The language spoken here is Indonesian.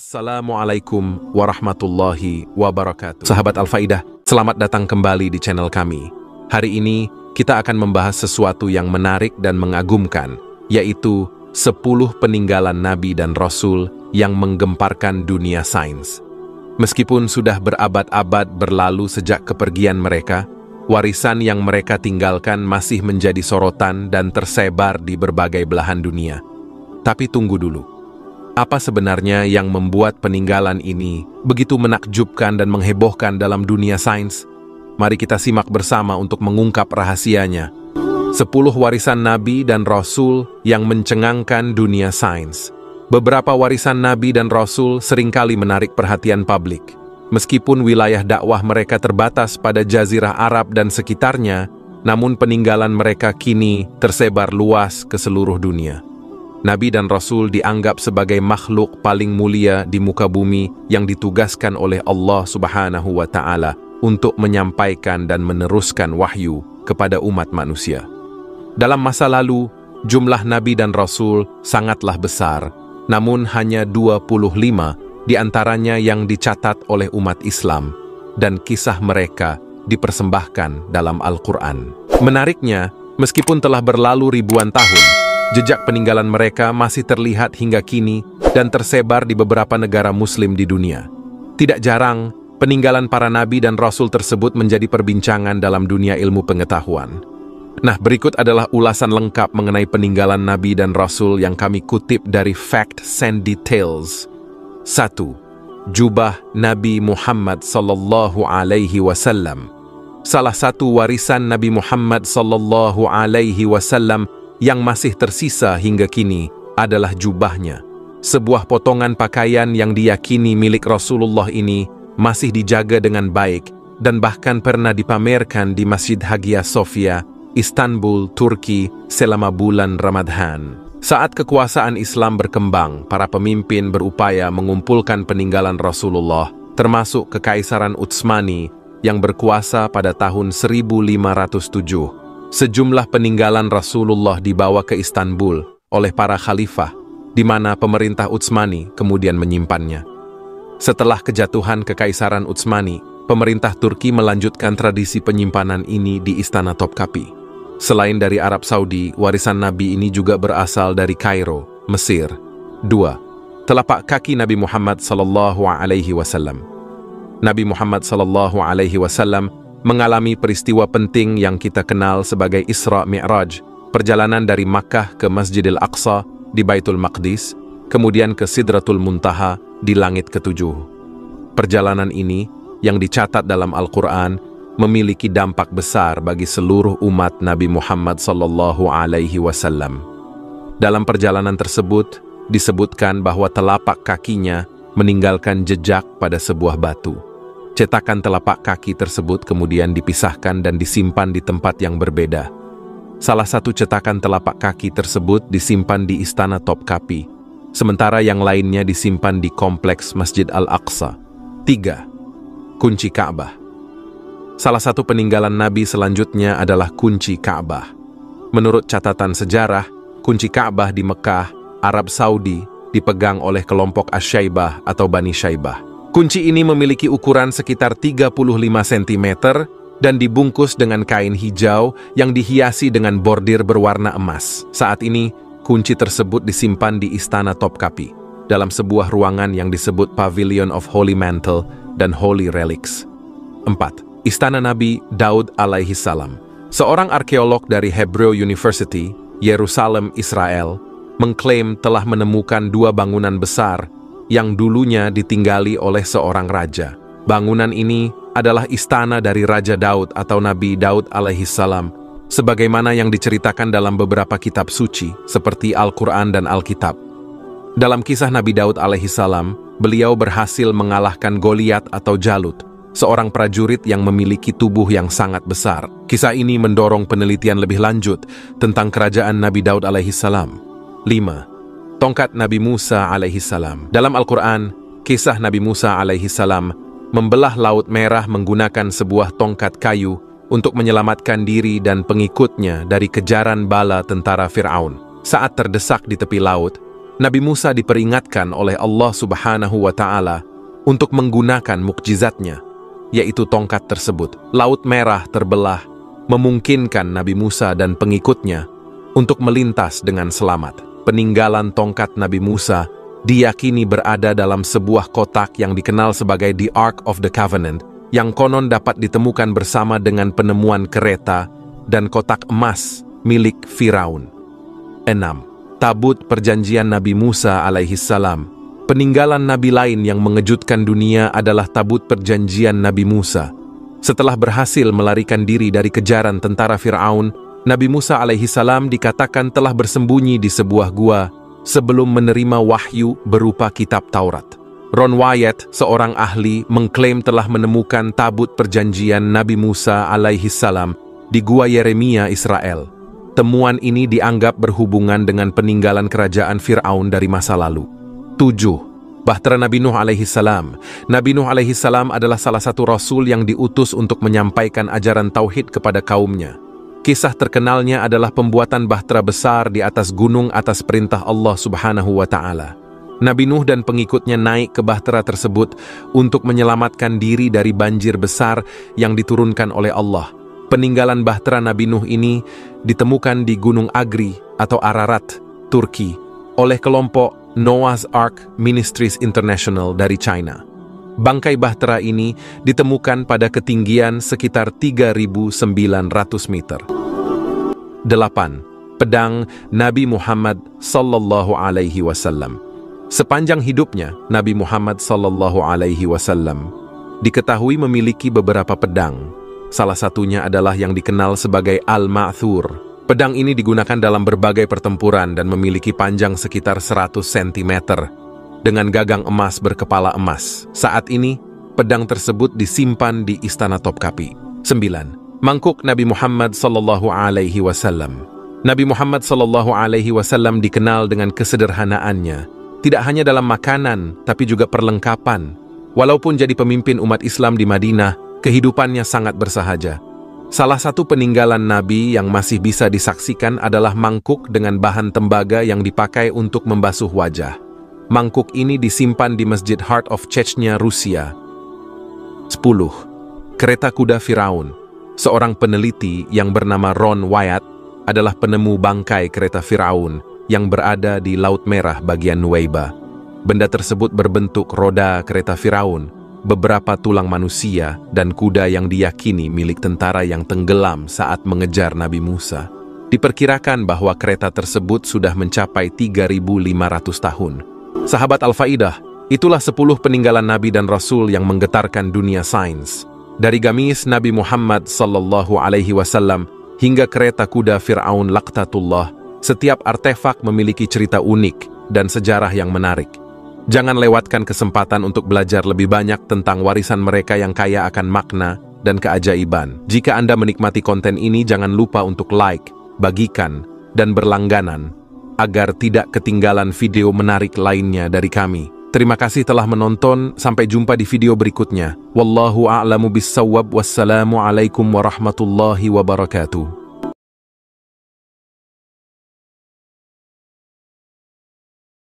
Assalamualaikum warahmatullahi wabarakatuh. Sahabat Al-Faidah, selamat datang kembali di channel kami. Hari ini kita akan membahas sesuatu yang menarik dan mengagumkan, yaitu 10 peninggalan Nabi dan Rasul yang menggemparkan dunia sains. Meskipun sudah berabad-abad berlalu sejak kepergian mereka, warisan yang mereka tinggalkan masih menjadi sorotan dan tersebar di berbagai belahan dunia. Tapi tunggu dulu. Apa sebenarnya yang membuat peninggalan ini begitu menakjubkan dan menghebohkan dalam dunia sains? Mari kita simak bersama untuk mengungkap rahasianya. 10 warisan Nabi dan Rasul yang mencengangkan dunia sains. Beberapa warisan Nabi dan Rasul seringkali menarik perhatian publik. Meskipun wilayah dakwah mereka terbatas pada Jazirah Arab dan sekitarnya, namun peninggalan mereka kini tersebar luas ke seluruh dunia. Nabi dan Rasul dianggap sebagai makhluk paling mulia di muka bumi yang ditugaskan oleh Allah Subhanahu wa Ta'ala untuk menyampaikan dan meneruskan wahyu kepada umat manusia. Dalam masa lalu, jumlah Nabi dan Rasul sangatlah besar, namun hanya 25 di antaranya yang dicatat oleh umat Islam, dan kisah mereka dipersembahkan dalam Al-Quran. Menariknya, meskipun telah berlalu ribuan tahun, jejak peninggalan mereka masih terlihat hingga kini dan tersebar di beberapa negara muslim di dunia. Tidak jarang, peninggalan para nabi dan rasul tersebut menjadi perbincangan dalam dunia ilmu pengetahuan. Nah, berikut adalah ulasan lengkap mengenai peninggalan nabi dan rasul yang kami kutip dari Facts and Details. 1. Jubah Nabi Muhammad sallallahu alaihi wasallam. Salah satu warisan Nabi Muhammad sallallahu alaihi wasallam yang masih tersisa hingga kini adalah jubahnya. Sebuah potongan pakaian yang diyakini milik Rasulullah ini masih dijaga dengan baik dan bahkan pernah dipamerkan di Masjid Hagia Sophia, Istanbul, Turki selama bulan Ramadhan. Saat kekuasaan Islam berkembang, para pemimpin berupaya mengumpulkan peninggalan Rasulullah, termasuk Kekaisaran Utsmani yang berkuasa pada tahun 1507. Sejumlah peninggalan Rasulullah dibawa ke Istanbul oleh para khalifah, di mana pemerintah Utsmani kemudian menyimpannya. Setelah kejatuhan Kekaisaran Utsmani, pemerintah Turki melanjutkan tradisi penyimpanan ini di Istana Topkapi. Selain dari Arab Saudi, warisan Nabi ini juga berasal dari Kairo, Mesir. 2. Telapak kaki Nabi Muhammad sallallahu alaihi wasallam. Nabi Muhammad sallallahu alaihi wasallam mengalami peristiwa penting yang kita kenal sebagai Isra Mi'raj, perjalanan dari Makkah ke Masjidil Aqsa di Baitul Maqdis, kemudian ke Sidratul Muntaha di langit ketujuh. Perjalanan ini, yang dicatat dalam Al-Quran, memiliki dampak besar bagi seluruh umat Nabi Muhammad sallallahu alaihi wasallam. Dalam perjalanan tersebut, disebutkan bahwa telapak kakinya meninggalkan jejak pada sebuah batu. Cetakan telapak kaki tersebut kemudian dipisahkan dan disimpan di tempat yang berbeda. Salah satu cetakan telapak kaki tersebut disimpan di Istana Topkapi, sementara yang lainnya disimpan di kompleks Masjid Al-Aqsa. 3. Kunci Ka'bah. Salah satu peninggalan Nabi selanjutnya adalah kunci Ka'bah. Menurut catatan sejarah, kunci Ka'bah di Mekah, Arab Saudi, dipegang oleh kelompok Asy-Syaibah atau Bani Syaibah. Kunci ini memiliki ukuran sekitar 35 cm dan dibungkus dengan kain hijau yang dihiasi dengan bordir berwarna emas. Saat ini, kunci tersebut disimpan di Istana Topkapi, dalam sebuah ruangan yang disebut Pavilion of Holy Mantle dan Holy Relics. 4. Istana Nabi Daud alaihi salam. Seorang arkeolog dari Hebrew University, Yerusalem, Israel, mengklaim telah menemukan 2 bangunan besar yang dulunya ditinggali oleh seorang raja. Bangunan ini adalah istana dari Raja Daud atau Nabi Daud alaihi salam, sebagaimana yang diceritakan dalam beberapa kitab suci seperti Al-Quran dan Alkitab. Dalam kisah Nabi Daud alaihi salam, beliau berhasil mengalahkan Goliat atau Jalut, seorang prajurit yang memiliki tubuh yang sangat besar. Kisah ini mendorong penelitian lebih lanjut tentang kerajaan Nabi Daud alaihi salam. 5. Tongkat Nabi Musa alaihi salam. Dalam Al-Quran, kisah Nabi Musa alaihi salam membelah Laut Merah menggunakan sebuah tongkat kayu untuk menyelamatkan diri dan pengikutnya dari kejaran bala tentara Fir'aun. Saat terdesak di tepi laut, Nabi Musa diperingatkan oleh Allah Subhanahu wa Ta'ala untuk menggunakan mukjizatnya, yaitu tongkat tersebut. Laut Merah terbelah, memungkinkan Nabi Musa dan pengikutnya untuk melintas dengan selamat. Peninggalan tongkat Nabi Musa diyakini berada dalam sebuah kotak yang dikenal sebagai The Ark of the Covenant, yang konon dapat ditemukan bersama dengan penemuan kereta dan kotak emas milik Firaun. 6. Tabut Perjanjian Nabi Musa alaihissalam. Peninggalan Nabi lain yang mengejutkan dunia adalah Tabut Perjanjian Nabi Musa. Setelah berhasil melarikan diri dari kejaran tentara Firaun, Nabi Musa alaihissalam dikatakan telah bersembunyi di sebuah gua sebelum menerima wahyu berupa kitab Taurat. Ron Wyatt, seorang ahli, mengklaim telah menemukan Tabut Perjanjian Nabi Musa alaihissalam di gua Yeremia, Israel. Temuan ini dianggap berhubungan dengan peninggalan kerajaan Fir'aun dari masa lalu. 7. Bahtera Nabi Nuh alaihissalam. Nabi Nuh alaihissalam adalah salah satu rasul yang diutus untuk menyampaikan ajaran tauhid kepada kaumnya. Kisah terkenalnya adalah pembuatan bahtera besar di atas gunung atas perintah Allah Subhanahu wa Ta'ala. Nabi Nuh dan pengikutnya naik ke bahtera tersebut untuk menyelamatkan diri dari banjir besar yang diturunkan oleh Allah. Peninggalan bahtera Nabi Nuh ini ditemukan di Gunung Agri atau Ararat, Turki, oleh kelompok Noah's Ark Ministries International dari China. Bangkai bahtera ini ditemukan pada ketinggian sekitar 3.900 meter. 8. Pedang Nabi Muhammad sallallahu alaihi wasallam. Sepanjang hidupnya, Nabi Muhammad sallallahu alaihi wasallam diketahui memiliki beberapa pedang. Salah satunya adalah yang dikenal sebagai Al-Ma'thur. Pedang ini digunakan dalam berbagai pertempuran dan memiliki panjang sekitar 100 cm dengan gagang emas berkepala emas. Saat ini, pedang tersebut disimpan di Istana Topkapi. 9. Mangkuk Nabi Muhammad sallallahu alaihi wasallam. Nabi Muhammad sallallahu alaihi wasallam dikenal dengan kesederhanaannya, tidak hanya dalam makanan, tapi juga perlengkapan. Walaupun jadi pemimpin umat Islam di Madinah, kehidupannya sangat bersahaja. Salah satu peninggalan Nabi yang masih bisa disaksikan adalah mangkuk dengan bahan tembaga yang dipakai untuk membasuh wajah. Mangkuk ini disimpan di Masjid Heart of Chechnya, Rusia. 10. Kereta kuda Firaun. Seorang peneliti yang bernama Ron Wyatt adalah penemu bangkai kereta Firaun yang berada di Laut Merah bagian Nuweiba. Benda tersebut berbentuk roda kereta Firaun, beberapa tulang manusia, dan kuda yang diyakini milik tentara yang tenggelam saat mengejar Nabi Musa. Diperkirakan bahwa kereta tersebut sudah mencapai 3.500 tahun. Sahabat Al-Faidah, itulah 10 peninggalan Nabi dan Rasul yang menggetarkan dunia sains. Dari gamis Nabi Muhammad sallallahu alaihi wasallam hingga kereta kuda Fir'aun Laqtatullah, setiap artefak memiliki cerita unik dan sejarah yang menarik. Jangan lewatkan kesempatan untuk belajar lebih banyak tentang warisan mereka yang kaya akan makna dan keajaiban. Jika Anda menikmati konten ini, jangan lupa untuk like, bagikan, dan berlangganan agar tidak ketinggalan video menarik lainnya dari kami. Terima kasih telah menonton, sampai jumpa di video berikutnya. Wallahu a'lamu bissawab, wassalamu alaikum warahmatullahi wabarakatuh.